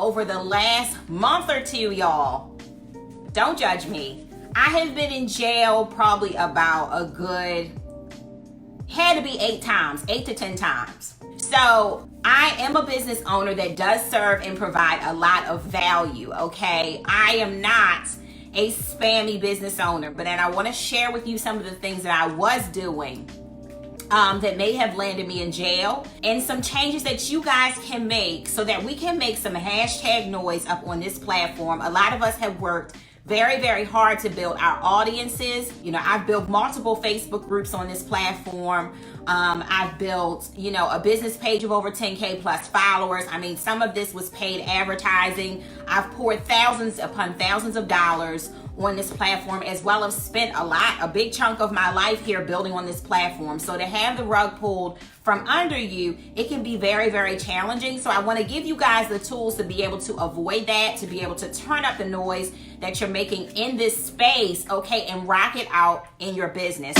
over the last month or two, y'all. Don't judge me. I have been in jail probably about a good, had to be 8 to 10 times. So I am a business owner that does serve and provide a lot of value, okay? I am not a spammy business owner, but then I want to share with you some of the things that I was doing that may have landed me in jail, and some changes that you guys can make so that we can make some hashtag noise up on this platform. A lot of us have worked very, very hard to build our audiences. You know, I've built multiple Facebook groups on this platform. I've built, a business page of over 10K plus followers. I mean, some of this was paid advertising. I've poured thousands upon thousands of dollars on this platform, as well as spent a big chunk of my life here building on this platform. So to have the rug pulled from under you, it can be very, very challenging. So I want to give you guys the tools to be able to avoid that, to be able to turn up the noise that you're making in this space, okay, and rock it out in your business.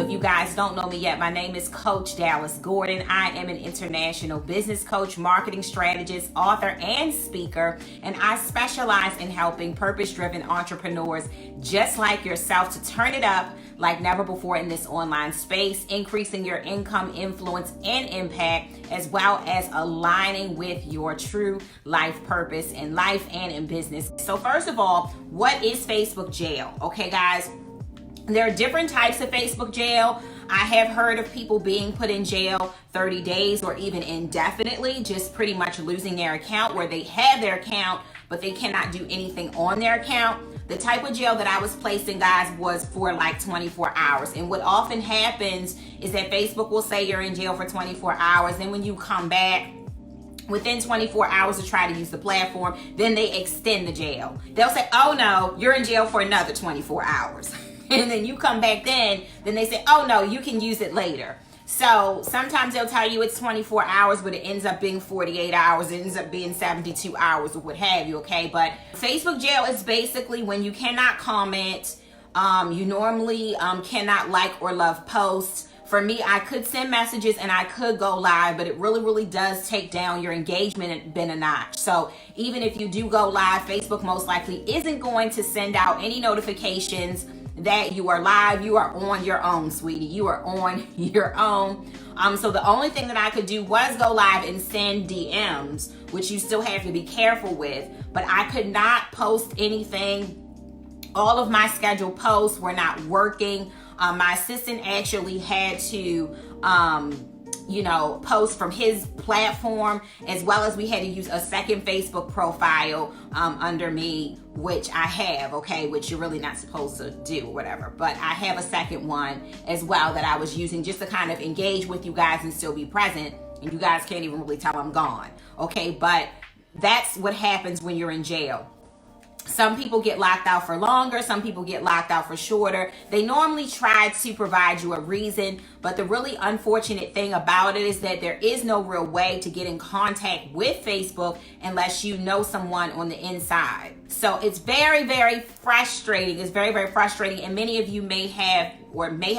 You guys don't know me yet, my name is Coach Dallas Gordon. I am an international business coach, marketing strategist, author, and speaker, and I specialize in helping purpose-driven entrepreneurs just like yourself to turn it up like never before in this online space, increasing your income, influence, and impact, as well as aligning with your true life purpose in life and in business. So first of all, what is Facebook jail? Okay, guys. There are different types of Facebook jail. I have heard of people being put in jail 30 days or even indefinitely, just pretty much losing their account, where they have their account, but they cannot do anything on their account. The type of jail that I was placed in, guys, was for like 24 hours. And what often happens is that Facebook will say you're in jail for 24 hours. Then when you come back, within 24 hours to try to use the platform, then they extend the jail. They'll say, oh no, you're in jail for another 24 hours. And then you come back then they say, oh no, you can use it later. So sometimes they'll tell you it's 24 hours, but it ends up being 48 hours. It ends up being 72 hours or what have you, okay? But Facebook jail is basically when you cannot comment. You normally cannot like or love posts. For me, I could send messages and I could go live, but it really, really does take down your engagement a notch. So even if you do go live, Facebook most likely isn't going to send out any notifications that you are live. You are on your own, sweetie. You are on your own. So the only thing that I could do was go live and send DMs, which you still have to be careful with, but I could not post anything. All of my scheduled posts were not working. My assistant actually had to, post from his platform, as well as we had to use a second Facebook profile under me, which I have, okay, which you're really not supposed to do or whatever. But I have a second one as well that I was using just to kind of engage with you guys and still be present. And you guys can't even really tell I'm gone, okay? But that's what happens when you're in jail. Some people get locked out for longer. Some people get locked out for shorter. They normally try to provide you a reason, but the really unfortunate thing about it is that there is no real way to get in contact with Facebook unless you know someone on the inside. So it's very, very frustrating. It's very, very frustrating. And many of you may have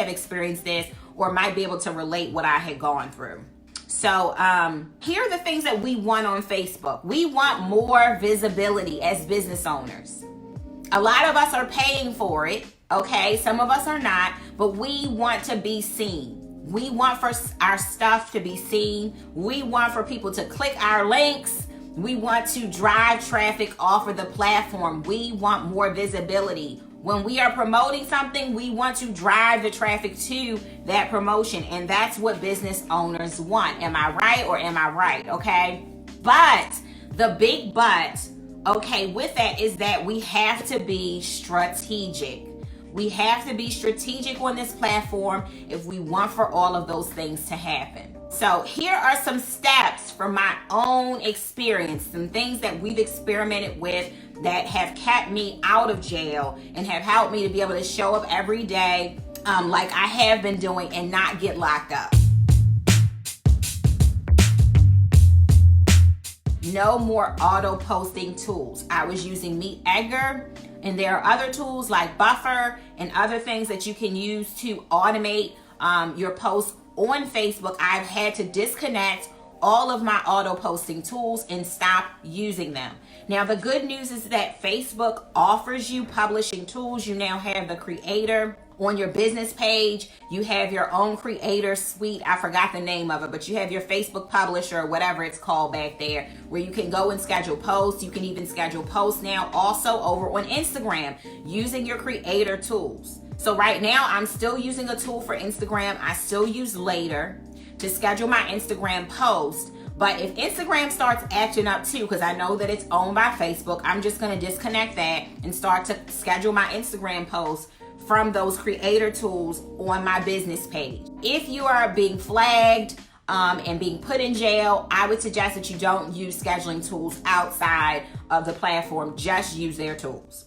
experienced this or might be able to relate what I had gone through. So here are the things that we want on Facebook. We want more visibility as business owners. A lot of us are paying for it, okay? Some of us are not, but we want to be seen. We want for our stuff to be seen. We want for people to click our links. We want to drive traffic off of the platform. We want more visibility. When we are promoting something, we want to drive the traffic to that promotion. And that's what business owners want. Am I right or am I right? Okay. But the big but, okay, with that is that we have to be strategic. We have to be strategic on this platform if we want for all of those things to happen. So here are some steps from my own experience, some things that we've experimented with that have kept me out of jail and have helped me to be able to show up every day like I have been doing and not get locked up. No more auto posting tools. I was using Meet Edgar, and there are other tools like Buffer and other things that you can use to automate your posts on Facebook, I've had to disconnect all of my auto posting tools and stop using them. Now, the good news is that Facebook offers you publishing tools. You now have the creator on your business page. You have your own creator suite. I forgot the name of it, but you have your Facebook publisher or whatever it's called back there, where you can go and schedule posts. You can even schedule posts now also over on Instagram using your creator tools. So right now I'm still using a tool for Instagram. I still use Later to schedule my Instagram post. But if Instagram starts acting up too, because I know that it's owned by Facebook, I'm just going to disconnect that and start to schedule my Instagram posts from those creator tools on my business page. If you are being flagged and being put in jail, I would suggest that you don't use scheduling tools outside of the platform. Just use their tools.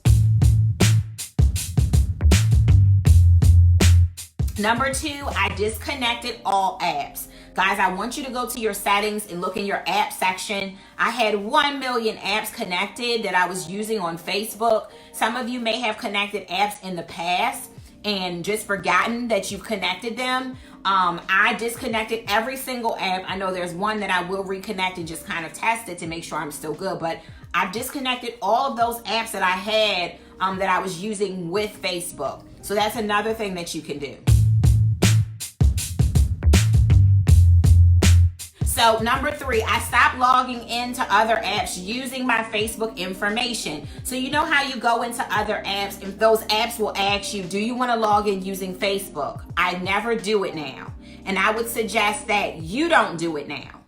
Number 2, I disconnected all apps. Guys, I want you to go to your settings and look in your app section. I had 1 million apps connected that I was using on Facebook. Some of you may have connected apps in the past and just forgotten that you've connected them. I disconnected every single app. I know there's one that I will reconnect and just kind of test it to make sure I'm still good, but I've disconnected all of those apps that I had that I was using with Facebook. So that's another thing that you can do. So number 3, I stopped logging into other apps using my Facebook information. So you know how you go into other apps and those apps will ask you, do you want to log in using Facebook? I never do it now. And I would suggest that you don't do it now.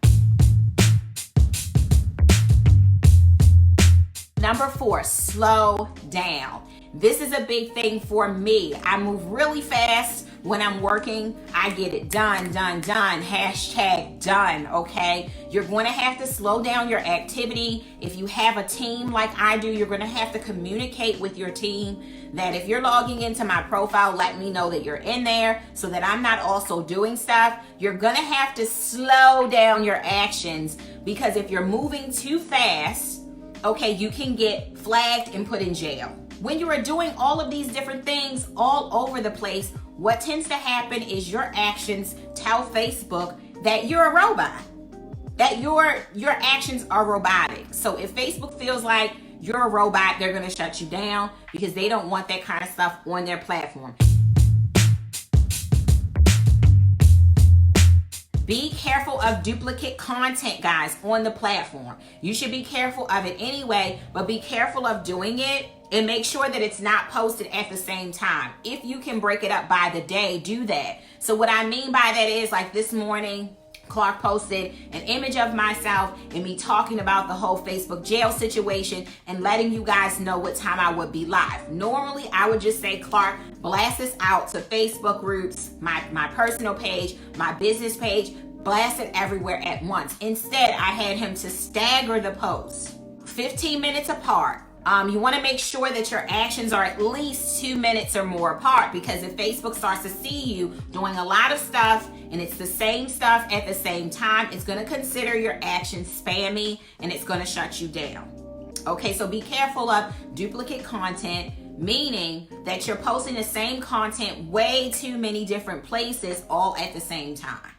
Number 4, slow down. This is a big thing for me. I move really fast when I'm working. I get it done. Hashtag done, okay? You're going to have to slow down your activity. If you have a team like I do, you're going to have to communicate with your team that if you're logging into my profile, let me know that you're in there so that I'm not also doing stuff. You're going to have to slow down your actions, because if you're moving too fast, okay, you can get flagged and put in jail. When you are doing all of these different things all over the place, what tends to happen is your actions tell Facebook that you're a robot, that your actions are robotic. So if Facebook feels like you're a robot, they're going to shut you down because they don't want that kind of stuff on their platform. Be careful of duplicate content, guys, on the platform. You should be careful of it anyway, but be careful of doing it and make sure that it's not posted at the same time. If you can break it up by the day, do that. So what I mean by that is, like this morning, Clark posted an image of myself and me talking about the whole Facebook jail situation and letting you guys know what time I would be live. Normally, I would just say, Clark, blast this out to Facebook groups, my personal page, my business page, blast it everywhere at once. Instead, I had him to stagger the posts, 15 minutes apart. You want to make sure that your actions are at least 2 minutes or more apart, because if Facebook starts to see you doing a lot of stuff and it's the same stuff at the same time, it's going to consider your actions spammy and it's going to shut you down. Okay, so be careful of duplicate content, meaning that you're posting the same content way too many different places all at the same time.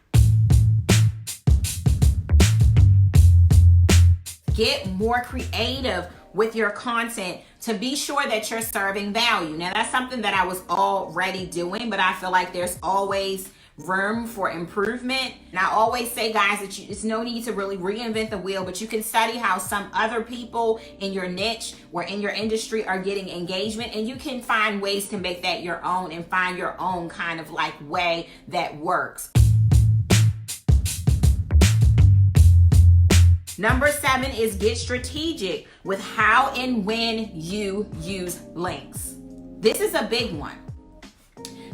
Get more creative with your content to be sure that you're serving value. Now, that's something that I was already doing, but I feel like there's always room for improvement. And I always say, guys, that it's no need to really reinvent the wheel, but you can study how some other people in your niche or in your industry are getting engagement, and you can find ways to make that your own and find your own kind of like way that works. Number 7 is get strategic with how and when you use links. This is a big one.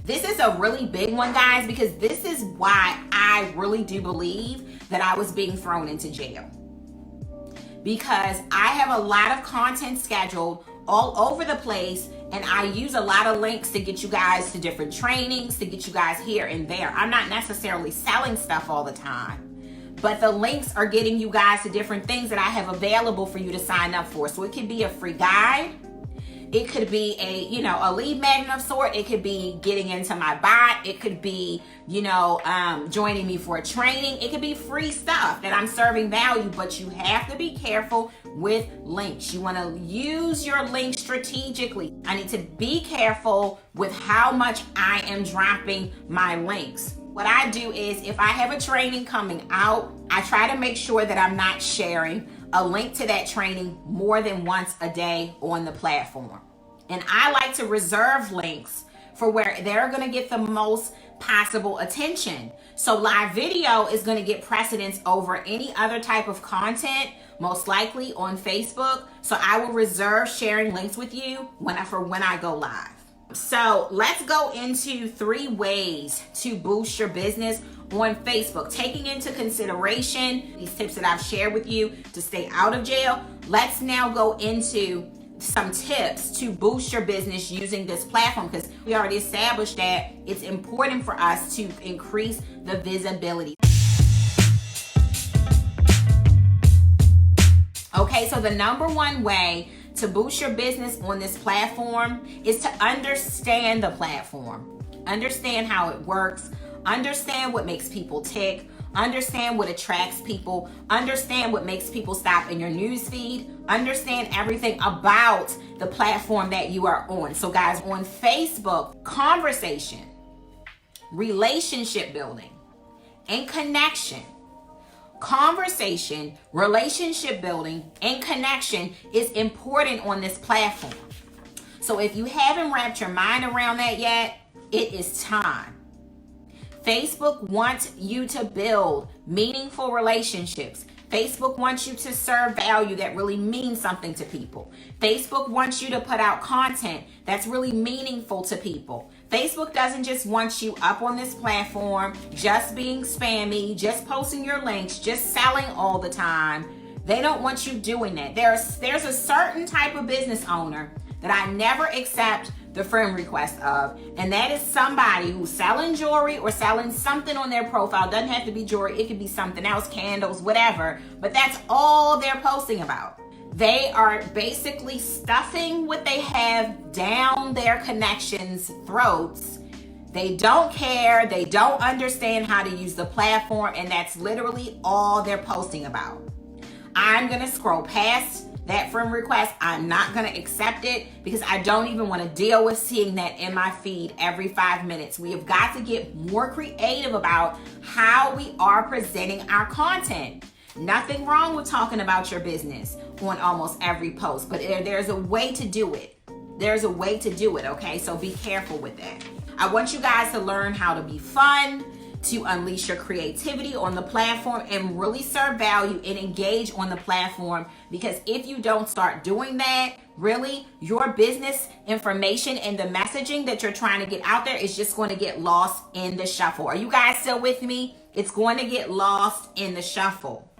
This is a really big one, guys, because this is why I really do believe that I was being thrown into jail. Because I have a lot of content scheduled all over the place, and I use a lot of links to get you guys to different trainings, to get you guys here and there. I'm not necessarily selling stuff all the time, but the links are getting you guys to different things that I have available for you to sign up for. So it could be a free guide. It could be a lead magnet of sort. It could be getting into my bot. It could be, joining me for a training. It could be free stuff that I'm serving value, but you have to be careful with links. You want to use your links strategically. I need to be careful with how much I am dropping my links. What I do is if I have a training coming out, I try to make sure that I'm not sharing a link to that training more than once a day on the platform. And I like to reserve links for where they're going to get the most possible attention. So live video is going to get precedence over any other type of content, most likely on Facebook. So I will reserve sharing links with you when I go live. So let's go into 3 ways to boost your business on Facebook. Taking into consideration these tips that I've shared with you to stay out of jail, let's now go into some tips to boost your business using this platform, because we already established that it's important for us to increase the visibility. Okay, so the number 1 way to boost your business on this platform is to understand the platform. Understand how it works. Understand what makes people tick. Understand what attracts people. Understand what makes people stop in your newsfeed. Understand everything about the platform that you are on. So guys, on Facebook, conversation, relationship building, and connection. Conversation, relationship building, and connection is important on this platform. So if you haven't wrapped your mind around that yet, it is time. Facebook wants you to build meaningful relationships. Facebook wants you to serve value that really means something to people. Facebook wants you to put out content that's really meaningful to people. Facebook doesn't just want you up on this platform, just being spammy, just posting your links, just selling all the time. They don't want you doing that. There's a certain type of business owner that I never accept the friend request of, and that is somebody who's selling jewelry or selling something on their profile. Doesn't have to be jewelry, it could be something else, candles, whatever, but that's all they're posting about. They are basically stuffing what they have down their connections' throats. They don't care, they don't understand how to use the platform, and that's literally all they're posting about. I'm gonna scroll past that friend request. I'm not going to accept it because I don't even want to deal with seeing that in my feed every 5 minutes. We have got to get more creative about how we are presenting our content. Nothing wrong with talking about your business on almost every post, but there's a way to do it. There's a way to do it, okay? So be careful with that. I want you guys to learn how to be fun, to unleash your creativity on the platform and really serve value and engage on the platform, because if you don't start doing that, really your business information and the messaging that you're trying to get out there is just going to get lost in the shuffle. Are you guys still with me? It's going to get lost in the shuffle.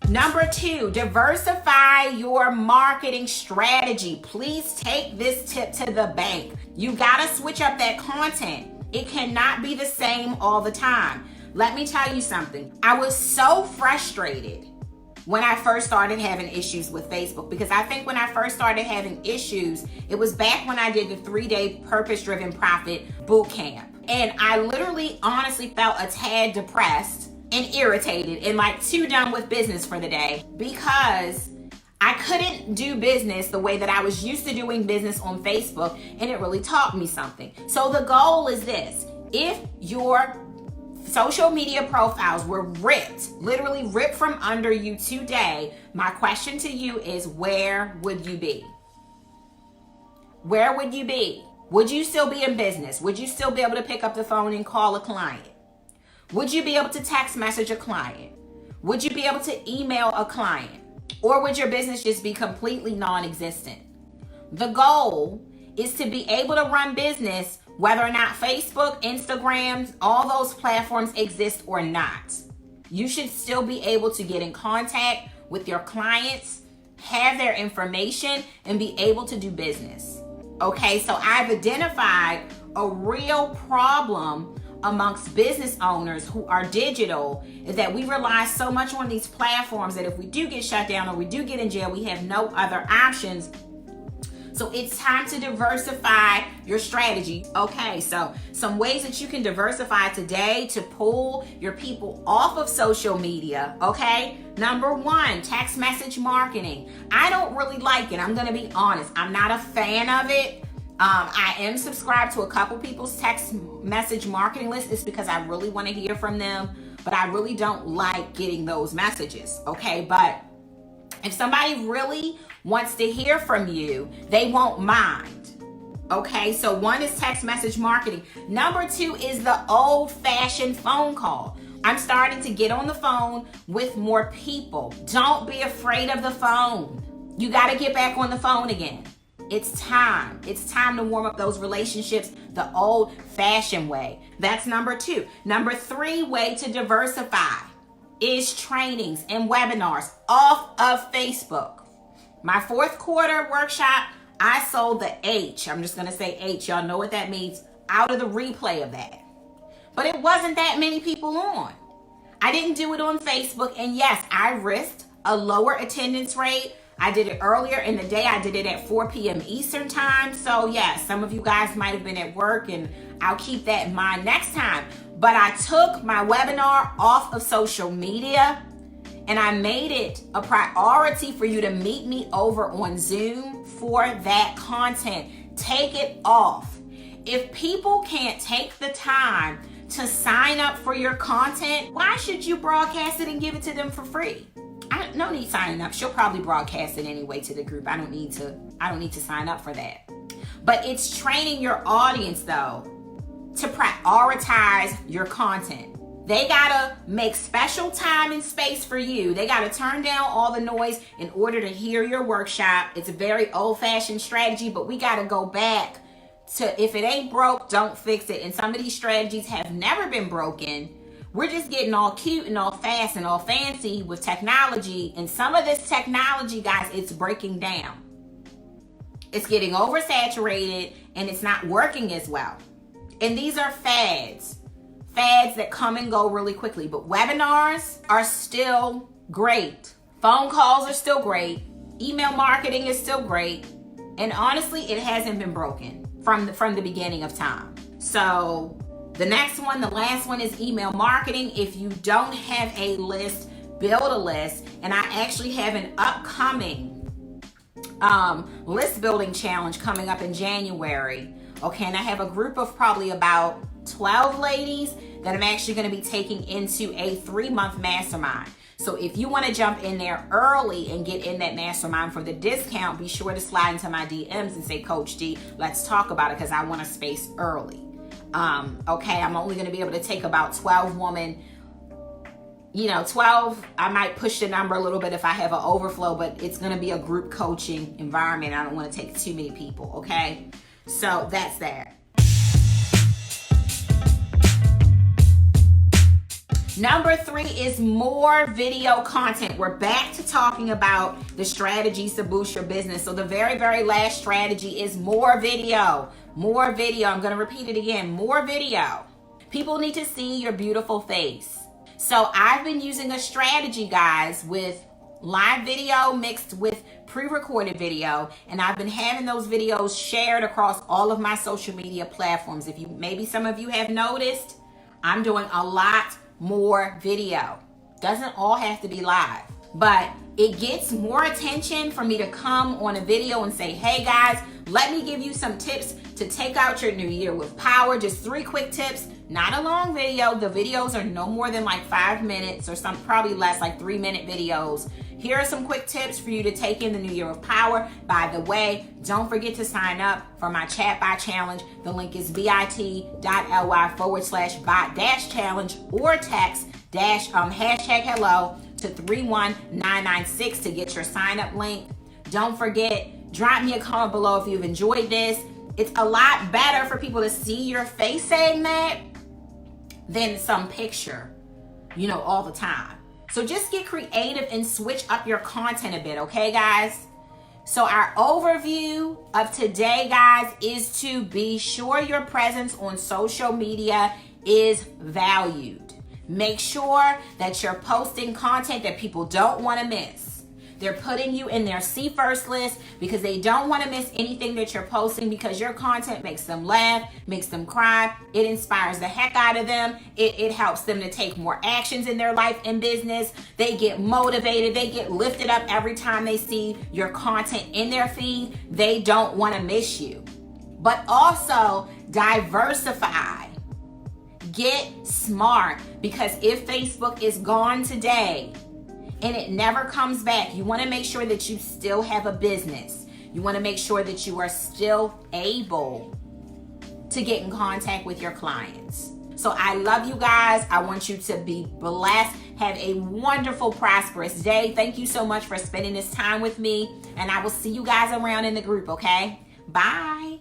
Number 2, diversify your marketing strategy. Please take this tip to the bank. You gotta switch up that content. It cannot be the same all the time. Let me tell you something. I was so frustrated when I first started having issues with Facebook, because I think when I first started having issues, it was back when I did the 3-day purpose-driven profit boot camp. And I literally, honestly felt a tad depressed and irritated and like too done with business for the day, because I couldn't do business the way that I was used to doing business on Facebook, and it really taught me something. So the goal is this: if your social media profiles were ripped, literally ripped from under you today, my question to you is, where would you be? Where would you be? Would you still be in business? Would you still be able to pick up the phone and call a client? Would you be able to text message a client? Would you be able to email a client? Or would your business just be completely non-existent? The goal is to be able to run business whether or not Facebook, Instagram, all those platforms exist or not. You should still be able to get in contact with your clients, have their information, and be able to do business. Okay, so I've identified a real problem amongst business owners who are digital is that we rely so much on these platforms that if we do get shut down or we do get in jail, we have no other options. So it's time to diversify your strategy. Okay, so some ways that you can diversify today to pull your people off of social media, okay? Number one, text message marketing. I don't really like it. I'm gonna be honest. I'm not a fan of it. I am subscribed to a couple people's text message marketing list. It's because I really want to hear from them, but I really don't like getting those messages, okay? But if somebody really wants to hear from you, they won't mind. Okay, so one is text message marketing. Number two is the old-fashioned phone call. I'm starting to get on the phone with more people. Don't be afraid of the phone. You got to get back on the phone again. It's time. It's time to warm up those relationships the old-fashioned way. That's number two. Number three way to diversify is trainings and webinars off of Facebook. My fourth quarter workshop, I sold the H. I'm just going to say H. Y'all know what that means out of the replay of that. But it wasn't that many people on. I didn't do it on Facebook. And yes, I risked a lower attendance rate. I did it earlier in the day. I did it at 4 p.m. Eastern time. So yes, some of you guys might have been at work, and I'll keep that in mind next time. But I took my webinar off of social media, and I made it a priority for you to meet me over on Zoom for that content. Take it off. If people can't take the time to sign up for your content, why should you broadcast it and give it to them for free? No need signing up. She'll probably broadcast it anyway to the group. I don't need to sign up for that. But it's training your audience though to prioritize your content. They gotta make special time and space for you. They gotta turn down all the noise in order to hear your workshop. It's a very old-fashioned strategy, but we gotta go back to, if it ain't broke, don't fix it. And some of these strategies have never been broken. We're just getting all cute and all fast and all fancy with technology. And some of this technology, guys, it's breaking down. It's getting oversaturated and it's not working as well. And these are fads that come and go really quickly. But webinars are still great. Phone calls are still great. Email marketing is still great. And honestly, it hasn't been broken from the beginning of time. So the next one, the last one is email marketing. If you don't have a list, build a list. And I actually have an upcoming list building challenge coming up in January. Okay, and I have a group of probably about 12 ladies that I'm actually going to be taking into a 3-month mastermind. So if you want to jump in there early and get in that mastermind for the discount, be sure to slide into my DMs and say, Coach D, let's talk about it, because I want a space early. Okay, I'm only going to be able to take about 12 women. 12, I might push the number a little bit if I have an overflow, but it's going to be a group coaching environment. I don't want to take too many people, okay? So that's that. Number 3 is more video content. We're back to talking about the strategies to boost your business. So the very, very last strategy is more video. More video. I'm going to repeat it again. More video. People need to see your beautiful face. So I've been using a strategy, guys, with live video mixed with pre-recorded video, and I've been having those videos shared across all of my social media platforms. Maybe some of you have noticed, I'm doing a lot more video. Doesn't all have to be live, but it gets more attention for me to come on a video and say, hey guys, let me give you some tips to take out your new year with power. Just 3 quick tips, not a long video. The videos are no more than like 5 minutes, or some probably less, like 3-minute videos. Here are some quick tips for you to take in the new year with power. By the way, don't forget to sign up for my chat bot challenge. The link is bit.ly/bot-challenge, or text hashtag hello to 31996 to get your sign up link. Don't forget, drop me a comment below if you've enjoyed this. It's a lot better for people to see your face saying that than some picture, all the time. So just get creative and switch up your content a bit, okay, guys? So our overview of today, guys, is to be sure your presence on social media is valued. Make sure that you're posting content that people don't want to miss. They're putting you in their see first list because they don't want to miss anything that you're posting, because your content makes them laugh, makes them cry. It inspires the heck out of them. It helps them to take more actions in their life and business. They get motivated. They get lifted up every time they see your content in their feed. They don't want to miss you. But also diversify. Get smart, because if Facebook is gone today and it never comes back, you want to make sure that you still have a business. You want to make sure that you are still able to get in contact with your clients. So I love you guys. I want you to be blessed. Have a wonderful, prosperous day. Thank you so much for spending this time with me. And I will see you guys around in the group, okay? Bye.